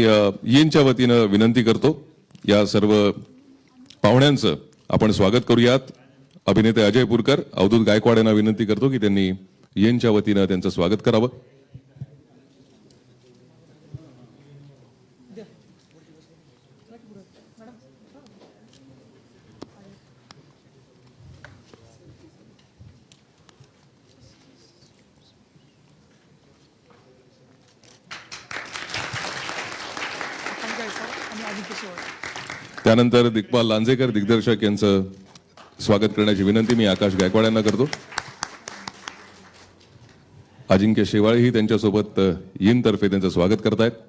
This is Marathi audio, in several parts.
यीनच्या वतीनं विनंती करतो या सर्व पाहुण्यांचं आपण स्वागत करूयात। अभिनेते अजय पुरकर, अवधूत गायकवाड यांना विनंती करतो की त्यांनी यीनच्या वतीनं त्यांचं स्वागत करावं। त्यानंतर दिग्पाल लांजेकर दिग्दर्शक यांचं स्वागत करण्याची विनंती मी आकाश गायकवाड यांना करतो। अजिंक्य शेवाळे ही त्यांच्यासोबत यीन तर्फे त्यांचं स्वागत करतायत।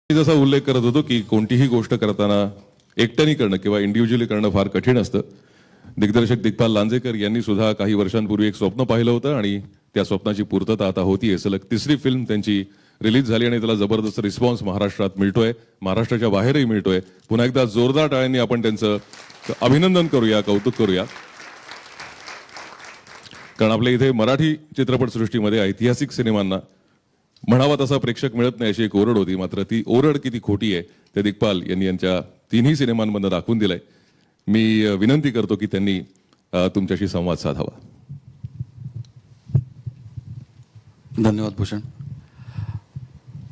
जसा उल्लेख करत होतो की कोणतीही गोष्ट करताना एकट्याने करणं किंवा इंडिव्हिज्युअली करणं फार कठीण असतं। दिग्दर्शक दिग्पाल लांजेकर यांनी सुद्धा काही वर्षांपूर्वी एक स्वप्न पाहिलं होतं आणि त्या स्वप्नाची पूर्तता आता होतीये। सलग तिसरी फिल्म त्यांची रिलीज झाली आणि त्याला जबरदस्त रिस्पॉन्स महाराष्ट्रात मिळतोय, महाराष्ट्राच्या बाहेरही मिळतोय। पुन्हा एकदा जोरदार टाळ्यांनी आपण त्यांचं अभिनंदन करूया, कौतुक करूया, कारण आपल्या इथे मराठी चित्रपटसृष्टीमध्ये ऐतिहासिक सिनेमांना म्हणावा तसा प्रेक्षक मिळत नाही अशी एक ओरड होती, मात्र ती ओरड किती खोटी आहे ते दिग्पाल यांनी यांच्या तिन्ही सिनेमांमध्ये दाखवून दिलंय। मी विनंती करतो की त्यांनी तुमच्याशी संवाद साधावा। धन्यवाद भूषण।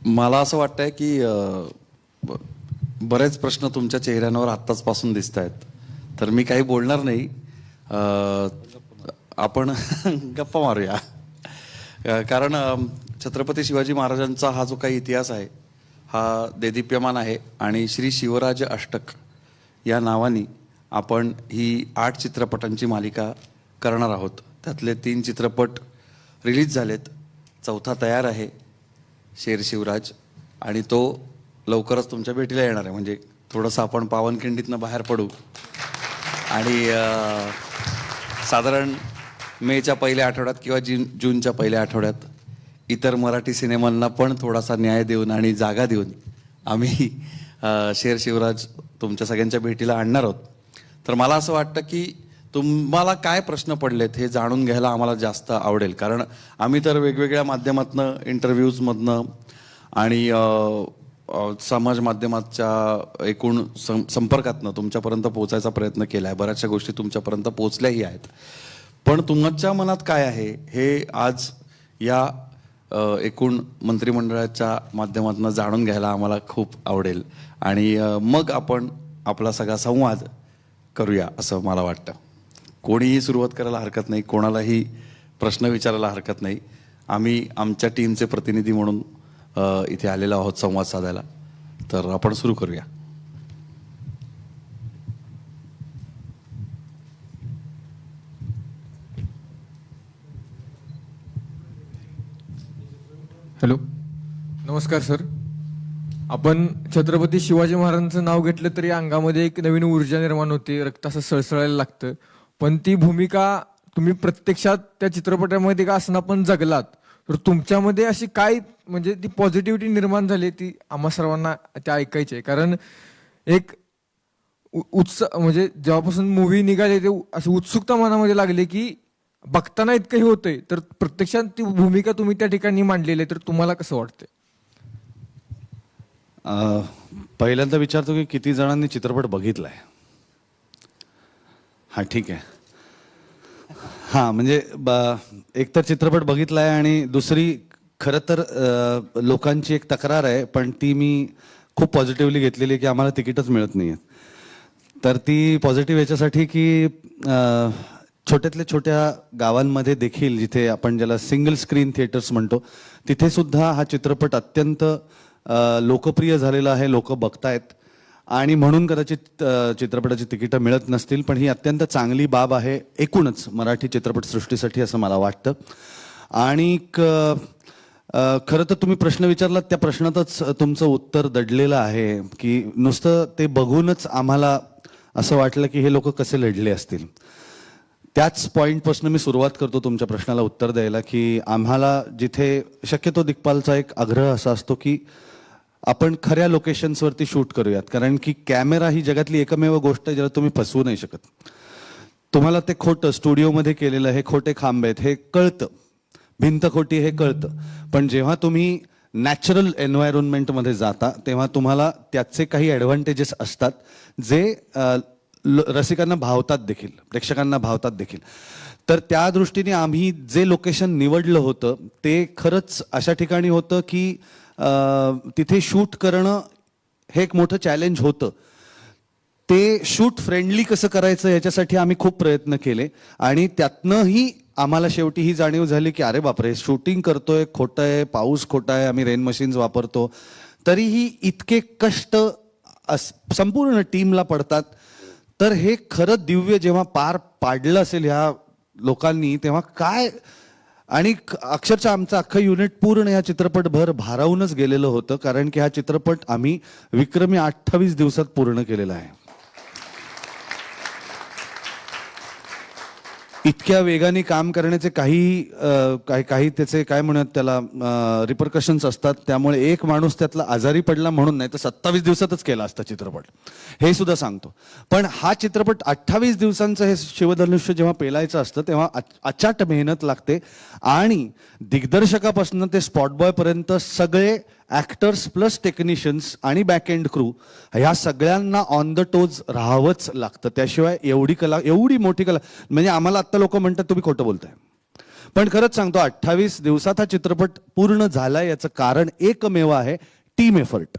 मला असं वाटतंय की बरेच प्रश्न तुमच्या चेहऱ्यांवर आत्ताच पासून दिसत आहेत, तर मी काही बोलणार नाही। आपण गप्पा मारूया, कारण छत्रपती शिवाजी महाराजांचा हा जो काही इतिहास आहे हा देदीप्यमान आहे आणि श्री शिवराज अष्टक या नावाने आपण ही 8 चित्रपटांची मालिका करणार आहोत। त्यातले 3 चित्रपट रिलीज झालेत, 4था तयार आहे शेर शिवराज, आणि तो लवकरच तुमच्या भेटीला येणार आहे। म्हणजे थोडंसं आपण पावनखिंडीतनं बाहेर पडू आणि साधारण मेच्या पहिल्या आठवड्यात किंवा जूनच्या पहिल्या आठवड्यात इतर मराठी सिनेमांना पण थोडासा न्याय देऊन आणि जागा देऊन आम्ही शेर शिवराज तुमच्या सगळ्यांच्या भेटीला आणणार आहोत। तर मला असं वाटतं की तुम्हाला काय प्रश्न पडलेत हे जाणून घ्यायला आम्हाला जास्त आवडेल, कारण आम्ही तर वेगवेगळ्या माध्यमातनं, इंटरव्ह्यूजमधनं आणि समाज माध्यमाच्या एकूण संपर्कातनं तुमच्यापर्यंत पोहोचायचा प्रयत्न केला आहे। बऱ्याचशा गोष्टी तुमच्यापर्यंत पोहोचल्याही आहेत, पण तुमच्या मनात काय आहे हे आज या एकूण मंत्रिमंडळाच्या माध्यमातून जाणून घ्यायला आम्हाला खूप आवडेल आणि मग आपण आपला सगळा संवाद करूया असं मला वाटतं। कोणीही सुरुवात करायला हरकत नाही, कोणालाही प्रश्न विचारायला हरकत नाही। आम्ही आमच्या टीमचे प्रतिनिधी म्हणून इथे आलेलो आहोत संवाद साधायला, तर आपण सुरू करूया। हॅलो, नमस्कार सर। आपण छत्रपती शिवाजी महाराजांचं नाव घेतलं तरी अंगामध्ये एक नवीन ऊर्जा निर्माण होते, रक्त असं सळसळायला लागतं, पण ती भूमिका तुम्ही प्रत्यक्षात त्या चित्रपटामध्ये का असणं पण जगलात, तर तुमच्यामध्ये अशी काय म्हणजे ती पॉझिटिव्हिटी निर्माण झाली ती आम्हा सर्वांना ते ऐकायची आहे। कारण एक उत्साह म्हणजे जेव्हापासून मूवी निघाली ते अशी उत्सुकता मनामध्ये लागली की बघताना इतकं हे होतंय, तर प्रत्यक्षात ती भूमिका तुम्ही त्या ठिकाणी मांडलेली आहे, तर तुम्हाला कसं वाटतंय? पहिल्यांदा विचारतो की किती जणांनी चित्रपट बघितलाय? हा, ठीक आहे। हां, म्हणजे एक तर चित्रपट बघितलाय आणि दुसरी खरं तर लोकांची एक तक्रार आहे, पण ती मी खूप पॉझिटिव्हली घेतलेली आहे की आम्हाला तिकीटच मिळत नाही आहेत। तर ती पॉझिटिव्ह याच्यासाठी की छोट्यातल्या छोट्या गावांमध्ये देखील जिथे आपण ज्याला सिंगल स्क्रीन थिएटर्स म्हणतो तिथे सुद्धा हा चित्रपट अत्यंत लोकप्रिय झालेला आहे, लोक बघतायत आणि म्हणून कदाचित चित्रपटाची तिकीटं मिळत नसतील, पण ही अत्यंत चांगली बाब आहे एकूणच मराठी चित्रपटसृष्टीसाठी असं मला वाटतं. आणि खरं तर तुम्ही प्रश्न विचारलात त्या प्रश्नातच तुमचं उत्तर दडलेलं आहे की नुसतं ते बघूनच आम्हाला असं वाटलं की हे लोक कसे लढले असतील. त्याच पॉईंटपासून मी सुरुवात करतो तुमच्या प्रश्नाला उत्तर द्यायला की आम्हाला जिथे शक्यतो दिग्पालचा एक आग्रह असा असतो की आपण खऱ्या लोकेशन्सवरती शूट करूयात, कारण की कॅमेरा ही जगातली एकमेव गोष्ट आहे ज्याला तुम्ही फसवू नाही शकत. तुम्हाला ते खोटं स्टुडिओमध्ये केलेलं हे खोटे खांब आहेत हे कळतं, भिंत खोटी हे कळतं, पण जेव्हा तुम्ही नॅचरल एन्व्हायरमेंटमध्ये जाता तेव्हा तुम्हाला त्याचे काही ॲडव्हान्टेजेस असतात जे रसिकांना भावतात देखील, प्रेक्षकांना भावतात देखील. तर त्या दृष्टीने आम्ही जे लोकेशन निवडलं होतं ते खरंच अशा ठिकाणी होतं की तिथे शूट करणं हे एक मोठं चॅलेंज होतं. ते शूट फ्रेंडली कसं करायचं याच्यासाठी आम्ही खूप प्रयत्न केले आणि त्यातनंही आम्हाला शेवटी ही जाणीव झाली की अरे बापरे, शूटिंग करतोय, खोटं आहे, पाऊस खोटा आहे, आम्ही रेन मशीन्स वापरतो, तरीही इतके कष्ट संपूर्ण टीमला पडतात. तर हे खरं दिव्य जेव्हा पार पाडलं असेल ह्या लोकांनी तेव्हा काय, आणि अक्षरशः आमचं अख्खं युनिट पूर्ण या चित्रपटभर भारावूनच गेलेलं होतं, कारण की हा चित्रपट आम्ही विक्रमी 28 दिवसात पूर्ण केलेला आहे. इतक्या वेगाने काम करण्याचे काही त्याचे काय म्हणत त्याला रिपरकशन्स असतात. त्यामुळे एक माणूस त्यातला आजारी पडला म्हणून नाही तर 27 दिवसातच केला असता चित्रपट, हे सुद्धा सांगतो. पण हा चित्रपट 28 दिवसांचं हे शिवधनुष्य जेव्हा पेलायचं असतं तेव्हा अचाट मेहनत लागते आणि दिग्दर्शकापासून ते स्पॉट बॉय पर्यंत सगळे ॲक्टर्स प्लस टेक्निशियन्स आणि बॅक एंड क्रू ह्या सगळ्यांना ऑन द टोज राहावंच लागतं. त्याशिवाय एवढी मोठी कला, म्हणजे आम्हाला आत्ता लोक म्हणतात तुम्ही खोटं बोलताय, पण खरंच सांगतो 28 दिवसात हा चित्रपट पूर्ण झाला याचं कारण एकमेव आहे टीम एफर्ट.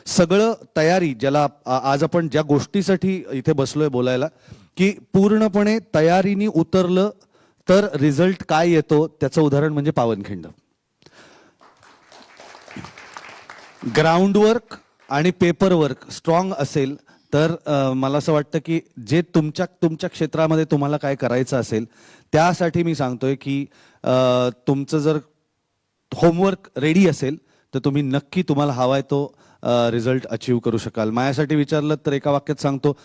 सगळं तयारी, ज्याला आज आपण ज्या गोष्टीसाठी इथे बसलोय बोलायला, की पूर्णपणे तयारीने उतरलं तर रिझल्ट काय येतो त्याचं उदाहरण म्हणजे पावनखिंड. ग्राउंडवर्क आणि पेपरवर्क स्ट्रॉंग असेल तर मला असं वाटतं की जे तुमच्या क्षेत्रामध्ये तुम्हाला काय करायचं असेल त्यासाठी मी सांगतोय की तुमचं जर होमवर्क रेडी असेल तर तुम्ही नक्की तुम्हाला हवाय तो रिझल्ट अचीव करू शकाल. माझ्यासाठी विचारलं तर एका वाक्यात सांगतो,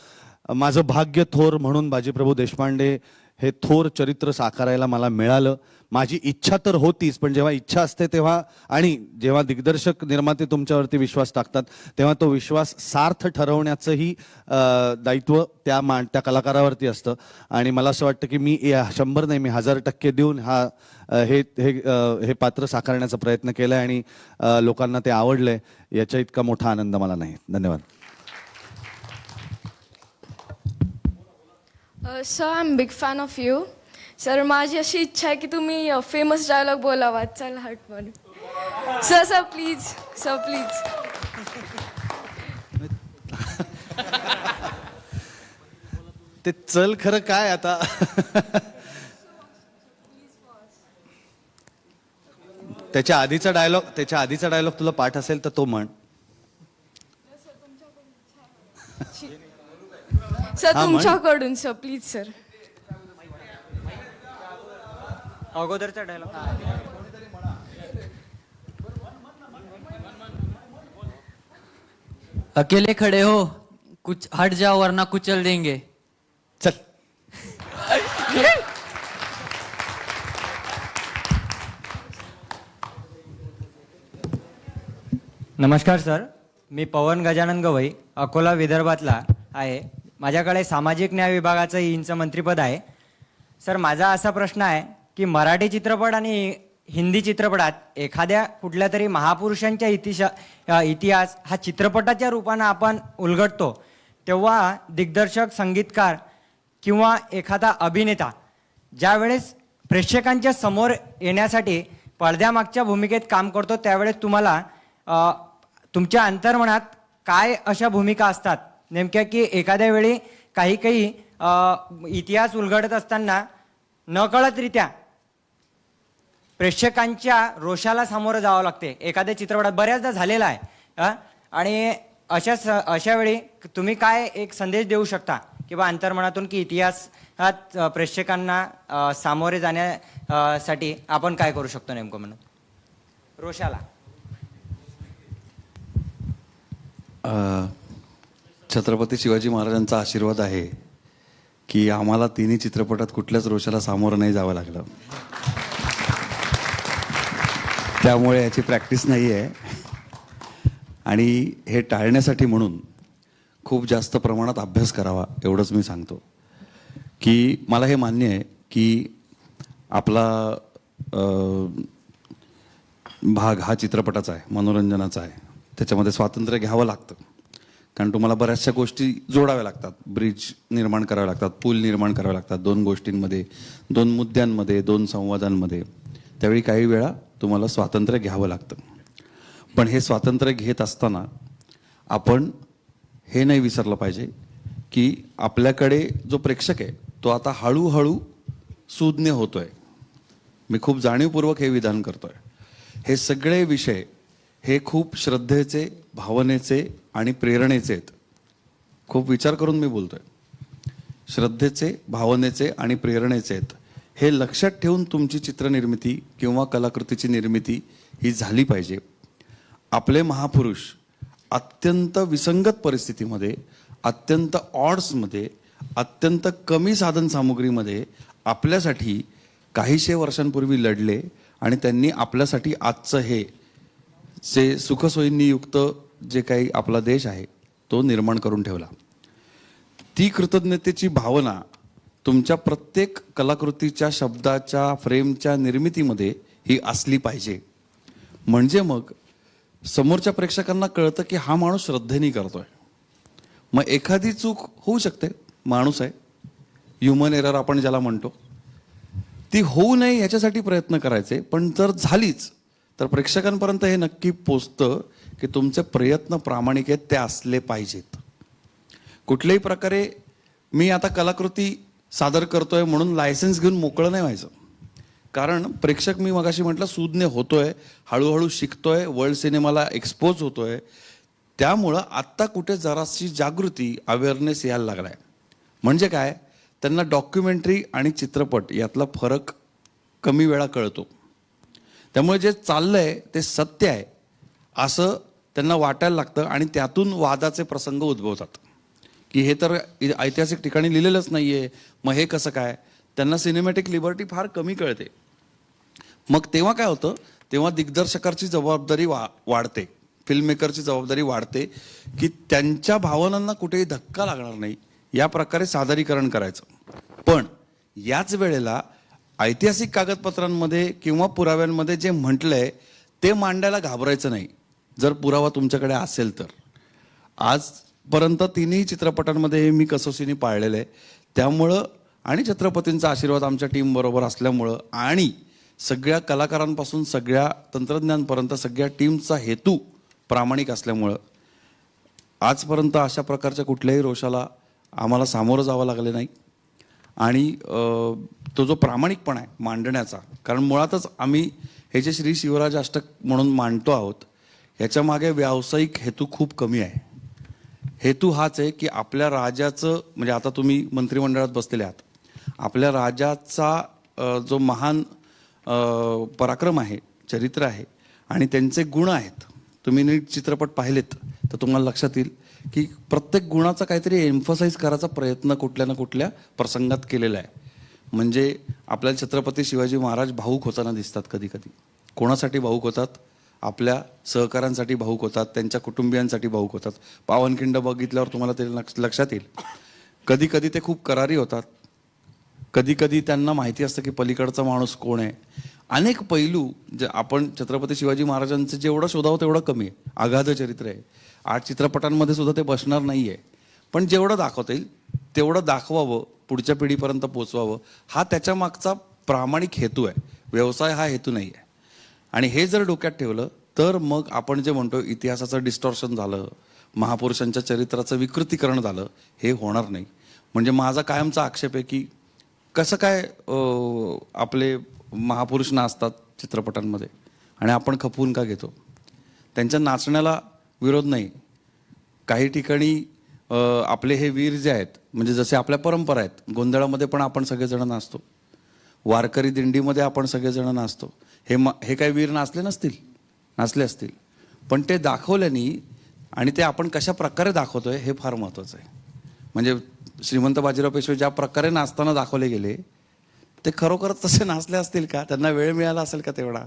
माझं भाग्य थोर म्हणून बाजीप्रभू देशपांडे हे थोर चरित्र साकारायला मला मिळालं. माझी इच्छा तर होतीच, पण जेव्हा इच्छा असते तेव्हा आणि जेव्हा दिग्दर्शक निर्माते तुमच्यावरती विश्वास टाकतात तेव्हा तो विश्वास सार्थ ठरवण्याचंही दायित्व त्या कलाकारावरती असतं. आणि मला असं वाटतं की मी 100 नाही, मी 1000% देऊन हे पात्र साकारण्याचा प्रयत्न केलाय आणि लोकांना ते आवडलंय. याच्या इतका मोठा आनंद मला नाही. धन्यवाद. Sir, I am big fan of you. Sir, माझी अशी इच्छा आहे की तुम्ही फेमस डायलॉग बोलावा. चल हट म्हणून. Sir please, sir please. ते चल खरं काय आता त्याच्या आधीचा डायलॉग तुला पाठ असेल तर तो म्हण. सर तुमच्याकडून सर प्लीज सर. अगोदरचा डायलॉग. अकेले खड़े हो, कुछ हट जाओ वरना कुचल देंगे. चल. नमस्कार सर, मी पवन गजानन गवई, अकोला विदर्भातला आहे. माझ्याकडे सामाजिक न्याय विभागाचं इंच मंत्रीपद आहे. सर, माझा असा प्रश्न आहे की मराठी चित्रपट आणि हिंदी चित्रपटात एखाद्या कुठल्या तरी महापुरुषांच्या इतिहास हा चित्रपटाच्या रूपानं आपण उलगडतो तेव्हा दिग्दर्शक, संगीतकार किंवा एखादा अभिनेता ज्यावेळेस प्रेक्षकांच्या समोर येण्यासाठी पडद्यामागच्या भूमिकेत काम करतो त्यावेळेस तुम्हाला तुमच्या अंतर्मनात काय अशा भूमिका असतात नेमक्या, की एखाद्या वेळी काही काही इतिहास उलगडत असताना नकळतरित्या प्रेक्षकांच्या रोषाला सामोरं जावं लागते. एखाद्या चित्रपटात बऱ्याचदा झालेला आहे. आणि अशा वेळी तुम्ही काय एक संदेश देऊ शकता किंवा अंतर्मनातून की इतिहासात प्रेक्षकांना सामोरे जाण्यासाठी आपण काय करू शकतो नेमकं म्हणून रोषाला? छत्रपती शिवाजी महाराजांचा आशीर्वाद आहे की आम्हाला तिन्ही चित्रपटात कुठल्याच रोषाला सामोरं नाही जावं लागलं. त्यामुळे याची प्रॅक्टिस नाही आहे. आणि हे टाळण्यासाठी म्हणून खूप जास्त प्रमाणात अभ्यास करावा एवढंच मी सांगतो. की मला हे मान्य आहे की आपला भाग हा चित्रपटाचा आहे, मनोरंजनाचा आहे. त्याच्यामध्ये स्वातंत्र्य घ्यावं लागतं कारण तुम्हाला बऱ्याचशा गोष्टी जोडाव्या लागतात. ब्रिज निर्माण करावे लागतात, पूल निर्माण करावे लागतात, दोन गोष्टींमध्ये, दोन मुद्द्यांमध्ये, दोन संवादांमध्ये. त्यावेळी काही वेळा तुम्हाला स्वातंत्र्य घ्यावं लागतं. पण हे स्वातंत्र्य घेत असताना आपण हे नाही विसरलं पाहिजे की आपल्याकडे जो प्रेक्षक आहे तो आता हळूहळू सुज्ञ होतोय. मी खूप जाणीवपूर्वक हे विधान करतोय. हे सगळे विषय हे खूप श्रद्धेचे, भावनेचे आणि प्रेरणेचे आहेत. खूप विचार करून मी बोलतोय. श्रद्धेचे, भावनेचे आणि प्रेरणेचे आहेत. हे लक्षात ठेवून तुमची चित्रनिर्मिती किंवा कलाकृतीची निर्मिती ही झाली पाहिजे. आपले महापुरुष अत्यंत विसंगत परिस्थितीमध्ये, अत्यंत ऑड्समध्ये, अत्यंत कमी साधनसामुग्रीमध्ये आपल्यासाठी काहीशे वर्षांपूर्वी लढले आणि त्यांनी आपल्यासाठी आजचं हे जे सुखसोयींनी युक्त जे काही आपला देश आहे तो निर्माण करून ठेवला. ती कृतज्ञतेची भावना तुमच्या प्रत्येक कलाकृतीच्या, शब्दाच्या, फ्रेमच्या निर्मितीमध्ये ही असली पाहिजे. म्हणजे मग समोरच्या प्रेक्षकांना कळतं की हा माणूस श्रद्धेने करतोय. मग एखादी चूक होऊ शकते, माणूस आहे, ह्युमन एरर आपण ज्याला म्हणतो, ती होऊ नये याच्यासाठी प्रयत्न करायचे. पण जर झालीच तर प्रेक्षकांपर्यंत हे नक्की पोचतं की तुमचे प्रयत्न प्रामाणिक आहेत, ते असले पाहिजेत. कुठल्याही प्रकारे मी आता कलाकृती सादर करतोय म्हणून लायसन्स घेऊन मोकळं नाही व्हायचं. कारण प्रेक्षक, मी मगाशी म्हटलं, सुज्ञ होतोय, हळूहळू शिकतोय, वर्ल्ड सिनेमाला एक्सपोज होतोय. त्यामुळं आत्ता कुठे जराशी जागृती, अवेअरनेस यायला लागलाय. म्हणजे काय, त्यांना डॉक्युमेंटरी आणि चित्रपट यातला फरक कमी वेळा कळतो. त्यामुळे जे चाललंय ते सत्य आहे असं त्यांना वाटायला लागतं आणि त्यातून वादाचे प्रसंग उद्भवतात की हे तर ऐतिहासिक ठिकाणी लिहिलेलंच नाही आहे, मग हे कसं काय. त्यांना सिनेमॅटिक लिबर्टी फार कमी कळते. मग तेव्हा काय होतं, तेव्हा दिग्दर्शकाची जबाबदारी वाढते, फिल्ममेकरची जबाबदारी वाढते की त्यांच्या भावनांना कुठेही धक्का लागणार नाही या प्रकारे सादरीकरण करायचं. पण याच वेळेला ऐतिहासिक कागदपत्रांमध्ये किंवा पुराव्यांमध्ये जे म्हटलंय ते मांडायला घाबरायचं नाही, जर पुरावा तुमच्याकडे असेल तर. आजपर्यंत तिन्ही चित्रपटांमध्ये हे मी कसोशीने पाळलेलं आहे. त्यामुळं आणि छत्रपतींचा आशीर्वाद आमच्या टीम बरोबर असल्यामुळं आणि सगळ्या कलाकारांपासून सगळ्या तंत्रज्ञांपर्यंत सगळ्या टीमचा हेतू प्रामाणिक असल्यामुळं आजपर्यंत अशा प्रकारच्या कुठल्याही रोषाला आम्हाला सामोरं जावं लागले नाही. आणि तो जो प्रामाणिकपणा आहे मांडण्याचा, कारण मुळातच आम्ही हे जे श्री शिवराज अष्टक म्हणून मांडतो आहोत ह्याच्या मागे व्यावसायिक हेतू खूप कमी आहे. हेतू हाच आहे की आपल्या राजाचं, म्हणजे आता तुम्ही मंत्रिमंडळात बसलेले आहात, आपल्या राजाचा जो महान पराक्रम आहे, चरित्र आहे आणि त्यांचे गुण आहेत. तुम्ही नीट चित्रपट पाहिलेत तर तुम्हाला लक्षात येईल की प्रत्येक गुणाचा काहीतरी एम्फसाइज करायचा प्रयत्न कुठल्या ना कुठल्या प्रसंगात केलेला आहे. म्हणजे आपल्याला छत्रपती शिवाजी महाराज भावूक होताना दिसतात. कधी कधी कोणासाठी भावूक होतात, आपल्या सहकाऱ्यांसाठी भावूक होतात, त्यांच्या कुटुंबियांसाठी भावूक होतात. पावनखिंड बघितल्यावर तुम्हाला ते लक्षात येईल. कधी कधी ते खूप करारी होतात, कधी कधी त्यांना माहिती असतं की पलीकडचा माणूस कोण आहे. अनेक पैलू जे आपण छत्रपती शिवाजी महाराजांचं जेवढं शोधावं तेवढं कमी आहे. अगाध चरित्र आहे. 8 चित्रपटांमध्ये सुद्धा ते बसणार नाही आहे. पण जेवढं दाखवता येईल तेवढं दाखवावं, पुढच्या पिढीपर्यंत पोचवावं, हा त्याच्या मागचा प्रामाणिक हेतू आहे. व्यवसाय हा हेतू नाही आहे. आणि हे जर डोक्यात ठेवलं तर मग आपण जे म्हणतो इतिहासाचं डिस्टॉर्शन झालं, महापुरुषांच्या चरित्राचं विकृतीकरण झालं, हे होणार नाही. म्हणजे माझा कायमचा आक्षेप आहे की कसं काय आपले महापुरुष नाचतात चित्रपटांमध्ये आणि आपण खपवून का घेतो. त्यांच्या नाचण्याला विरोध नाही. काही ठिकाणी आपले हे वीर जे आहेत म्हणजे जसे आपल्या परंपरा आहेत, गोंधळामध्ये पण आपण सगळेजण नाचतो, वारकरी दिंडीमध्ये आपण सगळेजण नाचतो. हे काही वीर नाचले असतील पण ते दाखवल्यानी आणि ते आपण कशा प्रकारे दाखवतोय हे फार महत्त्वाचं आहे. म्हणजे श्रीमंत बाजीराव पेशवे ज्या प्रकारे नाचताना दाखवले गेले ते खरोखरच तसे नाचले असतील का, त्यांना वेळ मिळाला असेल का तेवढा.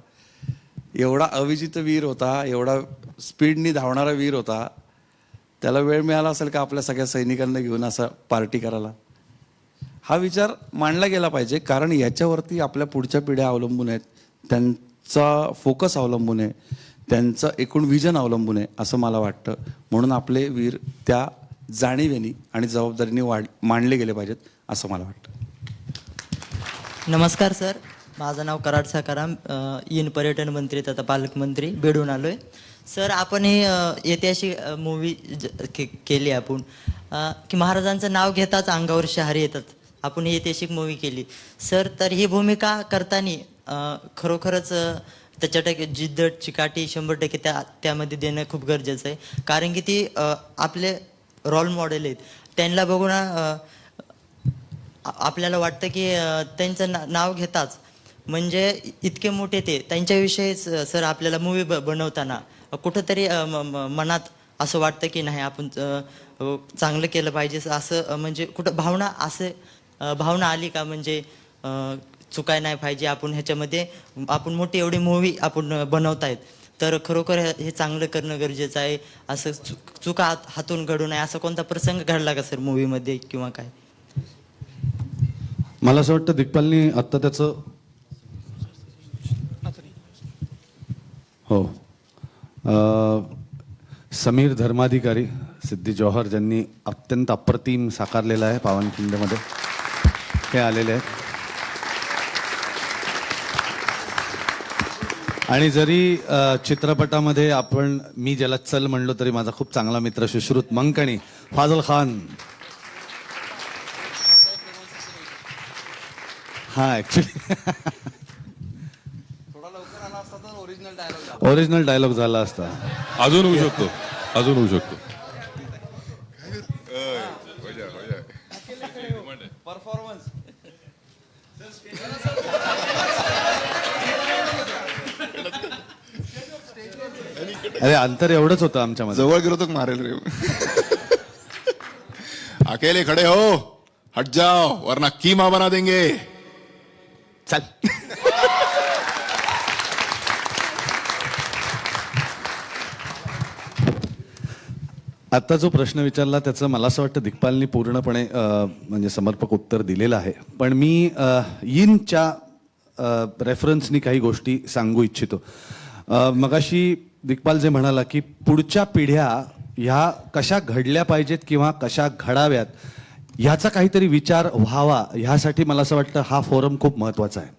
एवढा अविजित वीर होता, एवढा स्पीडनी धावणारा वीर होता, त्याला वेळ मिळाला असेल का आपल्या सगळ्या सैनिकांना घेऊन असं पार्टी करायला. हा विचार मांडला गेला पाहिजे कारण याच्यावरती आपल्या पुढच्या पिढ्या अवलंबून आहेत, त्यांचा फोकस अवलंबून आहे, त्यांचं एकूण विजन अवलंबून आहे असं मला वाटतं. म्हणून आपले वीर त्या जाणीवेनी आणि जबाबदारीने मांडले गेले पाहिजेत असं मला वाटतं. नमस्कार सर, माझं नाव कराड साकाराम, इन पर्यटन मंत्री तथा पालकमंत्री बेडून आलो आहे. सर आपण ही ऐतिहासिक मूवी केली आपण की महाराजांचं नाव घेताच अंगावर शहारे येतात. आपण ही ऐतिहासिक मूवी केली सर, तर ही भूमिका करताना खरोखरच त्याच्या जिद्द चिकाटी 100% त्यामध्ये देणं खूप गरजेचं आहे. कारण की ती आपले रोल मॉडेल आहेत, त्यांना बघून आपल्याला वाटतं की त्यांचं नाव घेताच म्हणजे इतके मोठे ते त्यांच्याविषयी सर आपल्याला मूवी बनवताना कुठंतरी मनात असं वाटतं की नाही आपण चांगलं केलं पाहिजे असं, म्हणजे कुठं भावना आली का, म्हणजे चुकाय नाही पाहिजे आपण ह्याच्यामध्ये, आपण मोठी एवढी मूवी आपण बनवतायत तर खरोखर हे चांगलं करणं गरजेचं आहे. असं चुका हातून घडू नये असा कोणता प्रसंग घडला का सर मूवीमध्ये किंवा काय. मला असं वाटतं दिग्पालनी आत्ता त्याचं हो समीर धर्माधिकारी, सिद्धी जौहर ज्यांनी अत्यंत अप्रतिम साकारलेलं आहे पावनखिंडमध्ये, हे आलेले आहेत. आणि जरी चित्रपटामध्ये मी ज्याला चल म्हणलो तरी माझा खूप चांगला मित्र सुश्रुत मंकणी फाजल खान, हा ऍक्च्युली ओरिजिनल डायलॉग झाला असता. अजून होऊ शकतो. अरे अंतर एवढंच होतं आमच्यामध्ये. जवळ गेलो तर मारेल रे. अकेले खड़े हो, हट जाओ वरना कीमा बना देंगे. चल. आता जो प्रश्न विचारला त्याचं मला असं वाटतं दिग्पालनी पूर्णपणे म्हणजे समर्पक उत्तर दिलेलं आहे. पण मी यिनच्या रेफरन्सनी काही गोष्टी सांगू इच्छितो. मगाशी दिग्पाल जे म्हणाला की पुढच्या पिढ्या ह्या कशा घडल्या पाहिजेत किंवा कशा घडाव्यात ह्याचा काहीतरी विचार व्हावा, ह्यासाठी मला असं वाटतं हा फोरम खूप महत्त्वाचा आहे.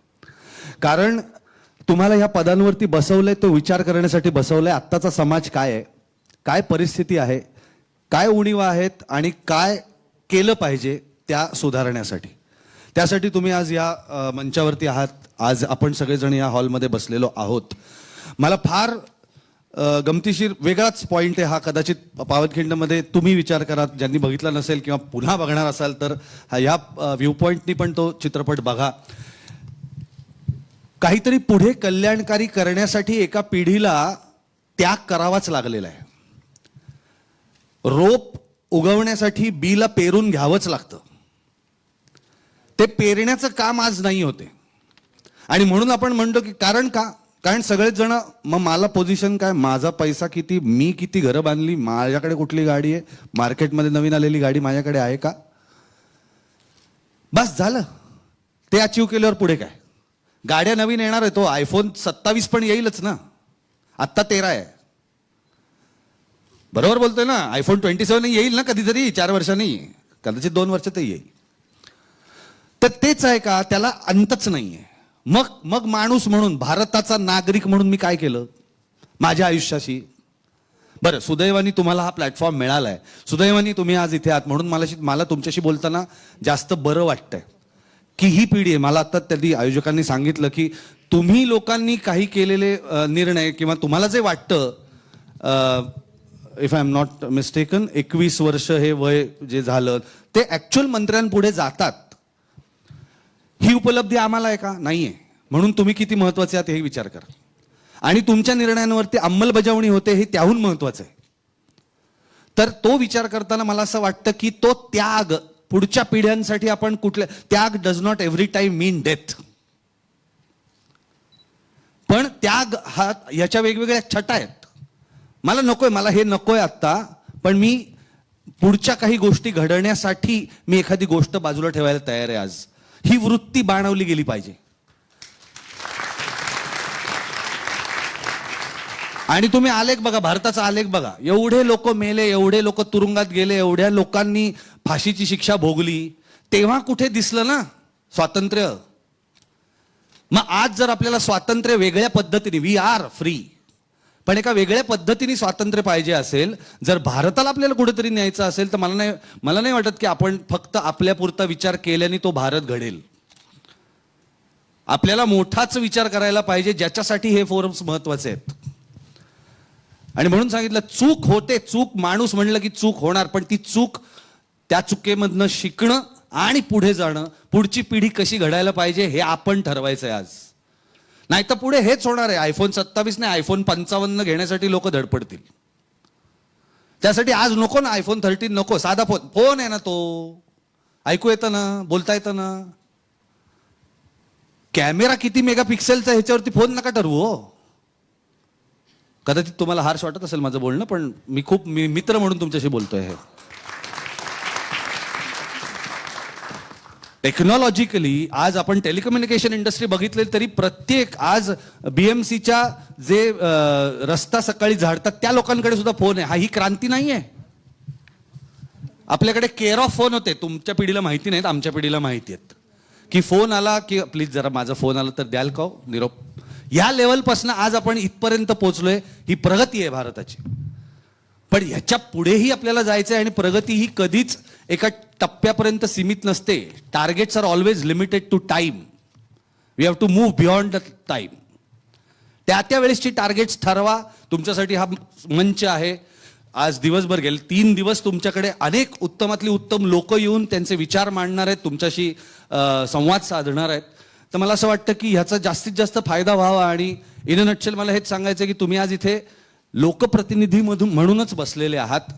कारण तुम्हाला ह्या पदांवरती बसवलंय तो विचार करण्यासाठी बसवलंय आत्ताचा समाज काय आहे, काय परिस्थिती आहे, काय उणीवा आहेत आणि काय केलं पाहिजे त्या सुधारण्यासाठी. त्यासाठी तुम्ही आज या मंचावरती आहात, आज आपण सगळेजण या हॉलमध्ये बसलेलो आहोत. मला फार गमतीशीर वेगळाच पॉईंट आहे हा. कदाचित पावनखिंडमध्ये तुम्ही विचार करा, ज्यांनी बघितला नसेल किंवा पुन्हा बघणार असाल तर ह्या व्ह्यू पॉईंटनी पण तो चित्रपट बघा. काहीतरी पुढे कल्याणकारी करण्यासाठी एका पिढीला त्याग करावाच लागलेला आहे. रोप उगवण्यासाठी बीला पेरून घ्यावंच लागतं. ते पेरण्याचं काम आज नाही होते. आणि म्हणून आपण म्हणतो की कारण सगळेच जण मग मला पोझिशन काय, माझा पैसा किती, मी किती घरं बांधली, माझ्याकडे कुठली गाडी आहे, मार्केटमध्ये नवीन आलेली गाडी माझ्याकडे आहे का, बस झालं. ते अचीव केल्यावर पुढे काय. गाड्या नवीन येणार आहे, तो iPhone 27 पण येईलच ना, आत्ता 13 आहे. बरोबर बोलतोय ना. iPhone 27 येईल ना कधीतरी, 4 वर्षांनी, कदाचित 2 वर्षात येईल. तर तेच आहे का, त्याला अंतच नाहीये. मग माणूस म्हणून, भारताचा नागरिक म्हणून मी काय केलं माझ्या आयुष्याशी. बरं, सुदैवानी तुम्हाला हा प्लॅटफॉर्म मिळालाय, सुदैवानी तुम्ही आज इथे आहात, म्हणून मला तुमच्याशी बोलताना जास्त बरं वाटतंय की ही पिढी आहे. मला आता त्यांनी आयोजकांनी सांगितलं की तुम्ही लोकांनी काही केलेले निर्णय किंवा तुम्हाला जे वाटतं, if I am not mistaken, 21 वर्ष हे वय जे झालं ते ऍक्च्युअल मंत्र्यांपुढे जातात. ही उपलब्धी आम्हाला आहे का? नाहीये. म्हणून तुम्ही किती महत्वाचे आहात हे विचार करा, आणि तुमच्या निर्णयांवरती अंमलबजावणी होते हे त्याहून महत्वाचं आहे. तर तो विचार करताना मला असं वाटतं की तो त्याग पुढच्या पिढ्यांसाठी आपण त्याग does not every time mean death. पण त्याग हा याच्या वेगवेगळ्या छटा आहेत. मला हे नकोय आत्ता, पण मी पुढच्या काही गोष्टी घडवण्यासाठी मी एखादी गोष्ट बाजूला ठेवायला तयार आहे आज. ही वृत्ती बाणवली गेली पाहिजे. आणि तुम्ही आलेख बघा, भारताचा आलेख बघा, एवढे लोक मेले, एवढे लोक तुरुंगात गेले, एवढ्या लोकांनी फाशीची शिक्षा भोगली, तेव्हा कुठे दिसलं ना स्वातंत्र्य? मग आज जर आपल्याला स्वातंत्र्य वेगळ्या पद्धतीने, वी आर फ्री, पण एका वेगळ्या पद्धतीने स्वातंत्र्य पाहिजे असेल, जर भारताला आपल्याला कुठेतरी न्यायचं असेल, तर मला नाही वाटत की आपण फक्त आपल्यापुरता विचार केल्याने तो भारत घडेल. आपल्याला मोठाच विचार करायला पाहिजे, ज्याच्यासाठी हे फोरम्स महत्वाचे आहेत. आणि म्हणून सांगितलं, चूक होते, चूक माणूस म्हणलं की चूक होणार, पण ती चूक, त्या चुकीमधनं शिकणं आणि पुढे जाणं, पुढची पिढी कशी घडायला पाहिजे हे आपण ठरवायचं आहे आज. नाही तर पुढे हेच होणार आहे. iPhone 27 नाही, iPhone 55 घेण्यासाठी लोक धडपडतील. त्यासाठी आज नको ना iPhone 13, नको, साधा फोन आहे ना, तो ऐकू येतं ना, बोलता येतं ना. कॅमेरा किती मेगापिक्सेलचा ह्याच्यावरती फोन नका ठरवू हो. कदाचित तुम्हाला हार्श वाटत असेल माझं बोलणं, पण मी मित्र म्हणून तुमच्याशी बोलतोय. हे टेक्नॉलॉजिकली आज आपण टेलिकम्युनिकेशन इंडस्ट्री बघितली तरी प्रत्येक आज BMCच्या जे रस्ता सकाळी झाडतात त्या लोकांकडे सुद्धा फोन आहे. ही क्रांती नाहीये. आपल्याकडे केअर ऑफ फोन होते, तुमच्या पिढीला माहिती नाहीत, आमच्या पिढीला माहिती आहेत की फोन आला की प्लीज जरा माझा फोन आला तर द्याल का निरोप. या लेवलपासून आज आपण इथपर्यंत पोहोचलोय. ही प्रगती आहे भारताची. पण ह्याच्या पुढेही आपल्याला जायचं आहे, आणि प्रगती ही कधीच एका टप्प्यापर्यंत सीमित नसते. Targets are always limited to time. We have to move beyond the time. त्या वेळेसची टार्गेट्स ठरवा. तुमच्यासाठी हा मंच आहे. आज दिवसभर गेले 3 दिवस तुमच्याकडे अनेक उत्तमातली उत्तम लोक येऊन त्यांचे विचार मांडणार आहेत, तुमच्याशी संवाद साधणार आहेत. तर मला असं वाटतं की ह्याचा जास्तीत जास्त फायदा व्हावा. आणि इन अ नटशेल मला हेच सांगायचं की तुम्ही आज इथे लोकप्रतिनिधी म्हणूनच बसलेले आहात.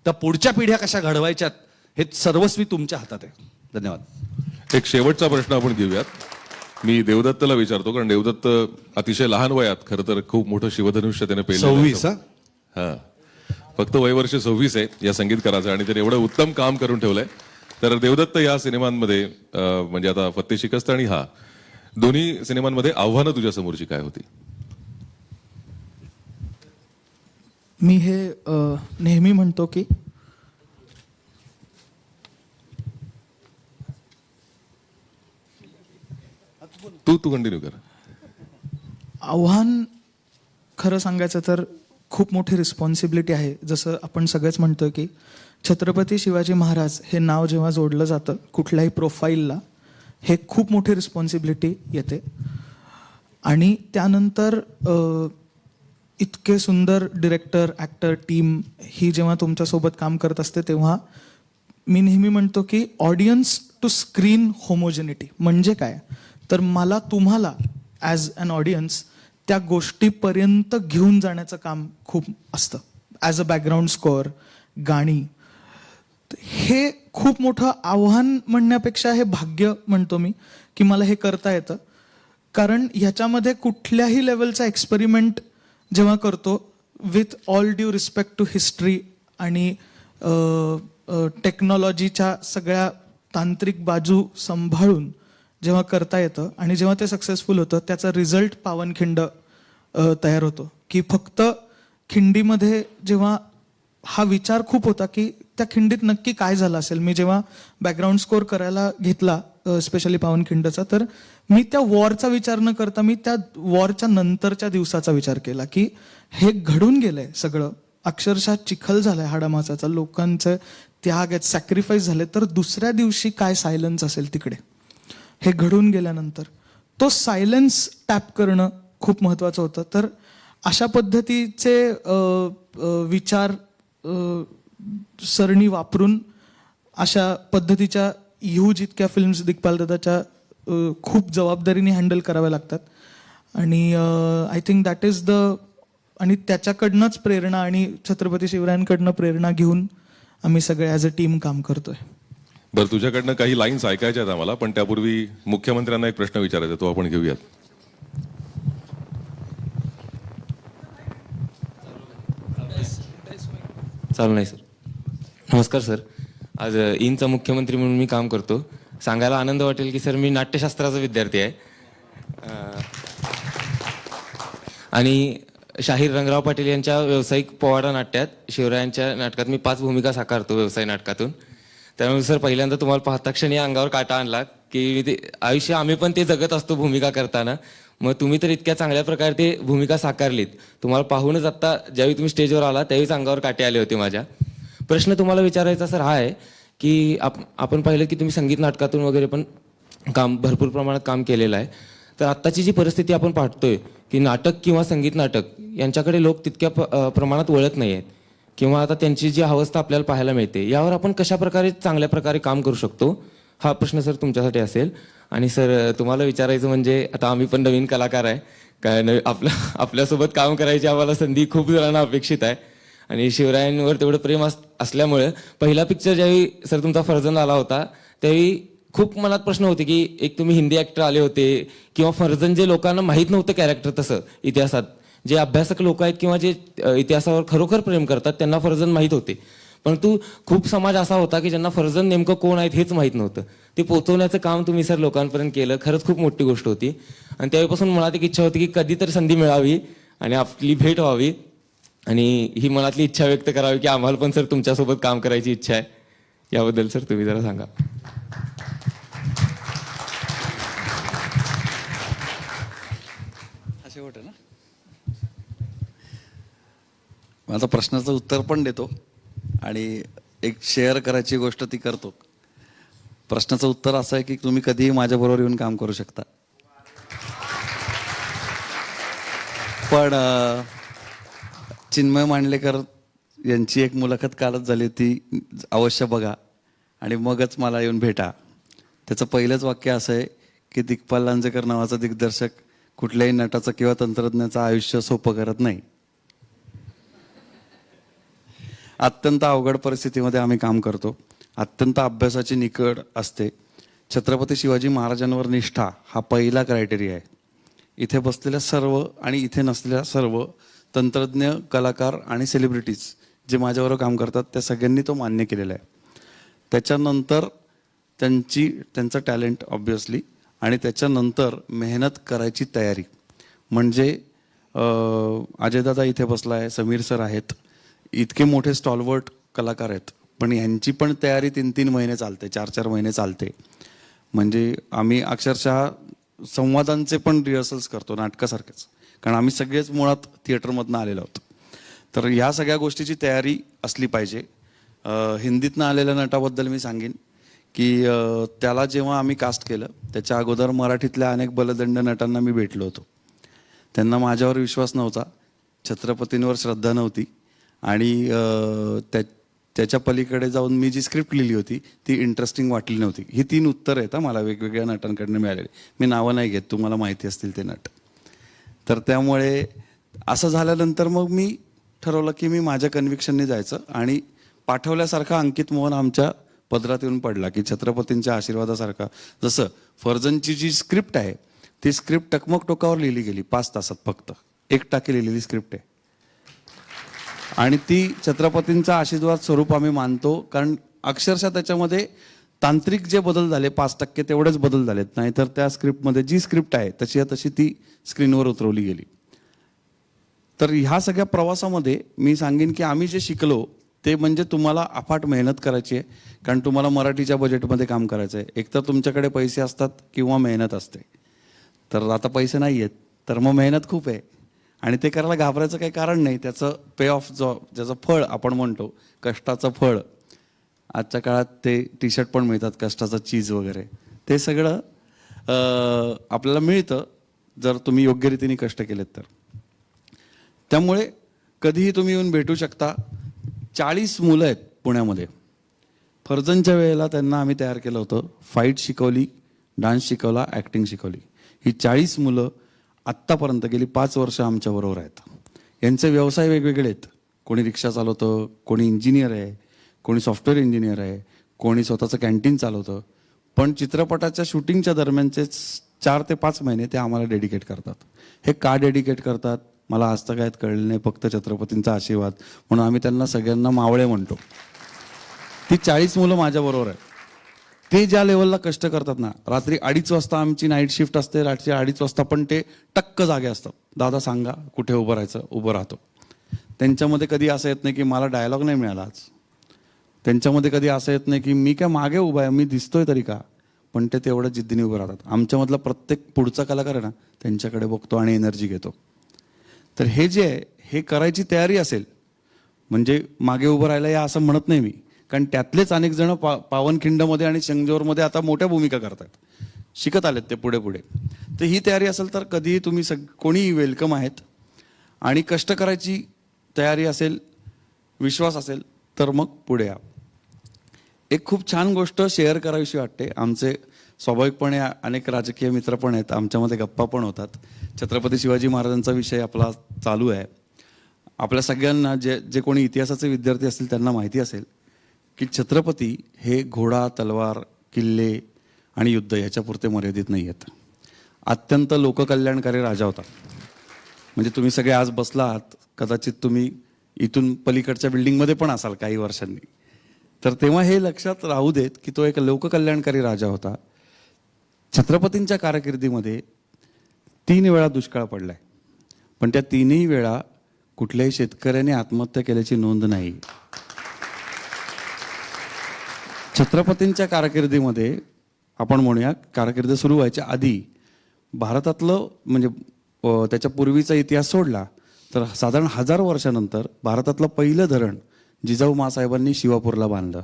तर पुढच्या पिढ्या कशा घडवायच्यात हे सर्वस्वी तुमच्या हातात आहे. धन्यवाद. एक शेवटचा प्रश्न आपण घेऊयात. मी देवदत्तला विचारतो, कारण देवदत्त अतिशय लहान वयात खरं तर खूप मोठं शिवधनुष्य त्याने पेललं. 26 हा, फक्त वयवर्ष 26 आहे या संगीतकाराचं, आणि त्याने एवढं उत्तम काम करून ठेवलंय. तर देवदत्त या सिनेमांमध्ये म्हणजे आता फत्ते शिकस्त आणि हा दोन्ही सिनेमांमध्ये आव्हानं तुझ्या समोरची काय होती? मी हे नेहमी म्हणतो की तू कंटिन्यू कर. आव्हान खरं सांगायचं तर खूप मोठी रिस्पॉन्सिबिलिटी आहे. जसं आपण सगळेच म्हणतो की छत्रपती शिवाजी महाराज हे नाव जेव्हा जोडलं जातं कुठल्याही प्रोफाईलला, हे खूप मोठी रिस्पॉन्सिबिलिटी येते. आणि त्यानंतर इतके सुंदर डिरेक्टर, ॲक्टर, टीम ही जेव्हा तुमच्यासोबत काम करत असते तेव्हा मी नेहमी म्हणतो की ऑडियन्स टू स्क्रीन होमोजेनिटी म्हणजे काय, तर मला तुम्हाला ॲज अन ऑडियन्स त्या गोष्टीपर्यंत घेऊन जाण्याचं काम खूप असतं. ॲज अ बॅकग्राऊंड स्कोअर, गाणी, हे खूप मोठं आव्हान म्हणण्यापेक्षा हे भाग्य म्हणतो मी की मला हे करता येतं. कारण ह्याच्यामध्ये कुठल्याही लेवलचा एक्सपेरिमेंट जेव्हा करतो, with all due respect to history आणि टेक्नॉलॉजीच्या सगळ्या तांत्रिक बाजू सांभाळून जेव्हा करता येतं आणि जेव्हा ते सक्सेसफुल होतं, त्याचा रिझल्ट पावनखिंड तयार होतो. की फक्त खिंडीमध्ये जेव्हा हा विचार खूप होता की त्या खिंडीत नक्की काय झालं असेल. मी जेव्हा बॅकग्राऊंड स्कोअर करायला घेतला स्पेशली पावनखिंडचा, तर मी त्या वॉरचा विचार न करता मी त्या वॉरच्या नंतरच्या दिवसाचा विचार केला की हे घडून गेलंय सगळं अक्षरशः चिखल झालाय हाडामासाचा, लोकांचे त्याग आहेत, सॅक्रिफाईस झाले, तर दुसऱ्या दिवशी काय सायलन्स असेल तिकडे हे घडून गेल्यानंतर तो सायलन्स टॅप करणं खूप महत्त्वाचं होतं. तर अशा पद्धतीचे विचार सरणी वापरून अशा पद्धतीच्या ह्यूज इतक्या फिल्म्स दिग्पाल दादाच्या खूप जबाबदारीने हँडल कराव्या लागतात. आणि I think that is the, आणि त्याच्याकडनंच प्रेरणा आणि छत्रपती शिवरायांकडनं प्रेरणा घेऊन आम्ही सगळे ॲज अ टीम काम करतोय. बरं, तुझ्याकडनं काही लाईन्स ऐकायच्या आहेत आम्हाला, पण त्यापूर्वी मुख्यमंत्र्यांना एक प्रश्न विचारायचा, तो आपण घेऊयात. चालू नाही सर. नमस्कार सर. आज इनचा मुख्यमंत्री म्हणून मी काम करतो. सांगायला आनंद वाटेल की सर मी नाट्यशास्त्राचा विद्यार्थी आहे आणि शाहीर रंगराव पाटील यांच्या व्यावसायिक पोवाडा नाट्यात शिवरायांच्या नाटकात मी 5 भूमिका साकारतो व्यवसाय नाटकातून. त्यामुळे सर पहिल्यांदा तुम्हाला पाहता क्षणी अंगावर काटा आणला की ते आयुष्य आम्ही पण ते जगत असतो भूमिका करताना. मग तुम्ही तर इतक्या चांगल्या प्रकारे ते भूमिका साकारलीत. तुम्हाला पाहूनच आत्ता ज्यावेळी तुम्ही स्टेजवर आला त्यावेळीच अंगावर काटे आले होते माझ्या. प्रश्न तुम्हाला विचारायचा सर हा आहे की आपण पाहिलं की तुम्ही संगीत नाटकातून वगैरे पण भरपूर प्रमाणात काम केलेलं आहे. तर आत्ताची जी परिस्थिती आपण पाहतोय की नाटक किंवा संगीत नाटक यांच्याकडे लोक तितक्या प्रमाणात वळत नाही आहेत किंवा आता त्यांची जी अवस्था आपल्याला पाहायला मिळते, यावर आपण कशा प्रकारे चांगल्या प्रकारे काम करू शकतो, हा प्रश्न सर तुमच्यासाठी असेल. आणि सर तुम्हाला विचारायचं म्हणजे आता आम्ही पण नवीन कलाकार आहे, काय आपल्यासोबत काम करायची आम्हाला संधी खूप जणांना अपेक्षित आहे आणि शिवरायांवर तेवढं प्रेम असल्यामुळे पहिला पिक्चर ज्यावेळी सर तुमचा फर्जंद आला होता त्यावेळी खूप मनात प्रश्न होते की एक तुम्ही हिंदी ॲक्टर आले होते किंवा फर्जंद जे लोकांना माहीत नव्हतं कॅरेक्टर, तसं इतिहासात जे अभ्यासक लोक आहेत किंवा जे इतिहासावर खरोखर प्रेम करतात त्यांना फर्जंद माहीत होते. परंतु खूप समाज असा होता की ज्यांना फर्जंद नेमकं कोण आहेत हेच माहीत नव्हतं. ते पोहोचवण्याचं काम तुम्ही सर लोकांपर्यंत केलं, खरंच खूप मोठी गोष्ट होती. आणि त्यावेळीपासून मनात एक इच्छा होती की कधीतरी संधी मिळावी आणि आपली भेट व्हावी आणि ही मनातली इच्छा व्यक्त करावी की आम्हाला पण सर तुमच्यासोबत काम करायची इच्छा आहे. याबद्दल सर तुम्ही जरा सांगा. शेवट आहे ना, माझा प्रश्नाचं उत्तर पण देतो आणि एक शेअर करायची गोष्ट ती करतो. प्रश्नाचं उत्तर असं आहे की तुम्ही कधीही माझ्याबरोबर येऊन काम करू शकता. पण चिन्मय मांडलेकर यांची एक मुलाखत कालच झाली, ती अवश्य बघा आणि मगच मला येऊन भेटा. त्याचं पहिलंच वाक्य असं आहे की दिग्पाल लांजेकर नावाचा दिग्दर्शक कुठल्याही नटाचं किंवा तंत्रज्ञाचं आयुष्य सोपं करत नाही. अत्यंत अवघड परिस्थितीमध्ये आम्ही काम करतो. अत्यंत अभ्यासाची निकड असते. छत्रपती शिवाजी महाराजांवर निष्ठा हा पहिला क्रायटेरिया आहे. इथे बसलेल्या सर्व आणि इथे नसलेल्या सर्व तंत्रज्ञ, कलाकार आणि सेलिब्रिटीज जे माझ्याबरोबर काम करतात त्या सगळ्यांनी तो मान्य केलेला आहे. त्याच्यानंतर त्यांचं टॅलेंट ऑब्व्हियसली आणि त्याच्यानंतर मेहनत करायची तयारी. म्हणजे अजयदादा इथे बसला आहे, समीर सर आहेत, इतके मोठे स्टॉलवर्ट कलाकार आहेत, पण यांची पण तयारी 3-3 महिने चालते, 4-4 महिने चालते. म्हणजे आम्ही अक्षरशः संवादांचे पण रिहर्सल्स करतो नाटकासारखेच, कारण आम्ही सगळेच मुळात थिएटरमधनं आलेलो आहोत. तर ह्या सगळ्या गोष्टीची तयारी असली पाहिजे. हिंदीतनं आलेल्या नटाबद्दल मी सांगेन की त्याला जेव्हा आम्ही कास्ट केलं त्याच्या अगोदर मराठीतल्या अनेक बलदंड नटांना मी भेटलो होतो. त्यांना माझ्यावर विश्वास नव्हता, छत्रपतींवर श्रद्धा नव्हती आणि त्याच्या पलीकडे जाऊन मी जी स्क्रिप्ट लिहिली होती ती इंटरेस्टिंग वाटली नव्हती. ही 3 उत्तरं आहेत मला वेगवेगळ्या नटांकडनं मिळालेली. मी नावं नाही घेत, तुम्हाला माहिती असतील ते नट. तर त्यामुळे असं झाल्यानंतर मग मी ठरवलं की मी माझ्या कन्व्हिक्शनने जायचं आणि पाठवल्यासारखा अंकित मोहन आमच्या पदरात येऊन पडला की छत्रपतींच्या आशीर्वादासारखा. जसं फर्जनची जी स्क्रिप्ट आहे ती स्क्रिप्ट टकमक टोकावर लिहिली गेली 5 तासात, फक्त 1 टाकी लिहिलेली स्क्रिप्ट आहे आणि ती छत्रपतींचा आशीर्वाद स्वरूप आम्ही मानतो. कारण अक्षरशः त्याच्यामध्ये तांत्रिक जे बदल झाले 5% तेवढेच बदल झालेत, नाहीतर त्या स्क्रिप्टमध्ये जी स्क्रिप्ट आहे तशी ती स्क्रीनवर उतरवली गेली. तर ह्या सगळ्या प्रवासामध्ये मी सांगेन की आम्ही जे शिकलो ते म्हणजे तुम्हाला अफाट मेहनत करायची आहे, कारण तुम्हाला मराठीच्या बजेटमध्ये काम करायचं आहे. एकतर तुमच्याकडे पैसे असतात किंवा मेहनत असते. तर आता पैसे नाही आहेत तर मग मेहनत खूप आहे आणि ते करायला घाबरायचं काही कारण नाही. त्याचं पे ऑफ ज्याचं फळ आपण म्हणतो, कष्टाचं फळ, आजच्या काळात ते टी शर्ट पण मिळतात, कष्टाचं चीज वगैरे, ते सगळं आपल्याला मिळतं जर तुम्ही योग्य रीतीने कष्ट केलेत तर. त्यामुळे कधीही तुम्ही येऊन भेटू शकता. 40 मुलं आहेत पुण्यामध्ये. फर्जनच्या वेळेला त्यांना आम्ही तयार केलं होतं. फाईट शिकवली, डान्स शिकवला, ॲक्टिंग शिकवली. ही 40 मुलं आत्तापर्यंत गेली 5 वर्ष आमच्याबरोबर आहेत. यांचे व्यवसाय वेगवेगळे आहेत. कोणी रिक्षा चालवतं, कोणी इंजिनियर आहे, कोणी सॉफ्टवेअर इंजिनियर आहे, कोणी स्वतःचं कॅन्टीन चालवतं. पण चित्रपटाच्या शूटिंगच्या दरम्यानचे 4 ते 5 महिने ते आम्हाला डेडिकेट करतात. हे का डेडिकेट करतात मला आज तर काय कळलं नाही, फक्त छत्रपतींचा आशीर्वाद म्हणून आम्ही त्यांना सगळ्यांना मावळे म्हणतो. ती 40 मुलं माझ्याबरोबर आहेत. ते ज्या लेवलला कष्ट करतात ना, रात्री 2:30 वाजता आमची नाईट शिफ्ट असते, रात्री 2:30 वाजता पण ते टक्क जागे असतात. दादा सांगा कुठे उभं राहायचं, उभं राहतो. त्यांच्यामध्ये कधी असं येत नाही की मला डायलॉग नाही मिळाला आज. त्यांच्यामध्ये कधी असं येत नाही की मी काय मागे उभा आहे, मी दिसतोय तरी का, पण ते तेवढं जिद्दीने उभं राहतात. आमच्यामधला प्रत्येक पुढचा कलाकार आहे ना, त्यांच्याकडे बघतो आणि एनर्जी घेतो. तर हे जे आहे हे करायची तयारी असेल म्हणजे मागे उभं राहायला या असं म्हणत नाही मी, कारण त्यातलेच अनेक जण पावनखिंडमध्ये आणि शंगजोरमध्ये आता मोठ्या भूमिका करतात, शिकत आलेत ते पुढे पुढे. तर ही तयारी असेल तर कधीही तुम्ही कोणीही वेलकम आहेत. आणि कष्ट करायची तयारी असेल, विश्वास असेल तर मग पुढे या. एक खूप छान गोष्ट शेअर करावीशी वाटते. आमचे स्वाभाविकपणे अनेक राजकीय मित्र पण आहेत, आमच्यामध्ये गप्पा पण होतात. छत्रपती शिवाजी महाराजांचा विषय आपला चालू आहे. आपल्या सगळ्यांना जे कोणी इतिहासाचे विद्यार्थी असतील त्यांना माहिती असेल की छत्रपती हे घोडा, तलवार, किल्ले आणि युद्ध याच्यापुरते मर्यादित नाही आहेत. अत्यंत लोककल्याणकारी राजा होता. म्हणजे तुम्ही सगळे आज बसला आहात, कदाचित तुम्ही इथून पलीकडच्या बिल्डिंगमध्ये पण असाल काही वर्षांनी, तर तेव्हा हे लक्षात राहू देत की तो एक लोककल्याणकारी राजा होता. छत्रपतींच्या कारकिर्दीमध्ये 3 वेळा दुष्काळ पडलाय, पण त्या 3ही वेळा कुठल्याही शेतकऱ्याने आत्महत्या केल्याची नोंद नाही. छत्रपतींच्या कारकिर्दीमध्ये आपण म्हणूया, कारकिर्द सुरू व्हायच्या आधी भारतातलं म्हणजे त्याच्या पूर्वीचा इतिहास सोडला तर साधारण 1000 वर्षानंतर भारतातलं पहिलं धरण जिजाऊ माँसाहेबांनी शिवापूरला बांधलं.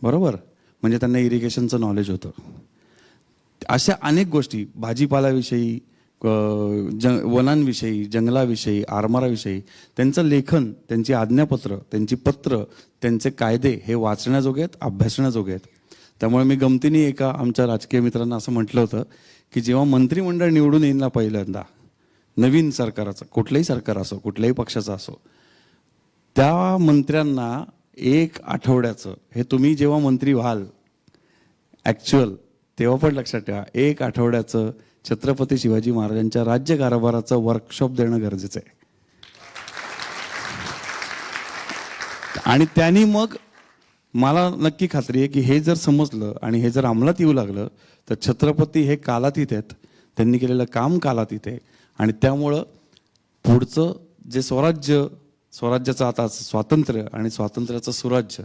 बरोबर, म्हणजे त्यांना इरिगेशनचं नॉलेज होतं. अशा अनेक गोष्टी, भाजीपाल्याविषयी, वनांविषयी, जंगलाविषयी, आरमाराविषयी त्यांचं लेखन, त्यांची आज्ञापत्र, त्यांची पत्र, त्यांचे कायदे हे वाचण्याजोगे आहेत, अभ्यासण्याजोगे आहेत. त्यामुळे मी गमतीने एका आमच्या राजकीय मित्रांना असं म्हटलं होतं की जेव्हा मंत्रिमंडळ निवडून येईल ना पहिल्यांदा नवीन सरकाराचं, कुठलंही सरकार असो, कुठल्याही पक्षाचं असो, त्या मंत्र्यांना 1 आठवड्याचं, हे तुम्ही जेव्हा मंत्री व्हाल ॲक्च्युअल तेव्हा पण लक्षात ठेवा, 1 आठवड्याचं छत्रपती शिवाजी महाराजांच्या राज्यकारभाराचं वर्कशॉप देणं गरजेचं आहे. आणि त्यांनी मग मला नक्की खात्री आहे की हे जर समजलं आणि हे जर अंमलात येऊ लागलं तर छत्रपती हे कालातीत आहेत, त्यांनी केलेलं काम कालातीत आहे. आणि त्यामुळं पुढचं जे स्वराज्याचं आता स्वातंत्र्य आणि स्वातंत्र्याचं सुराज्य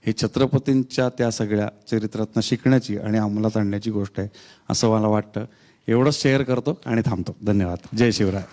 हे छत्रपतींच्या त्या सगळ्या चरित्रातनं शिकण्याची आणि अंमलात आणण्याची गोष्ट आहे असं मला वाटतं. एवढंच शेअर करतो आणि थांबतो. धन्यवाद. जय शिवराय.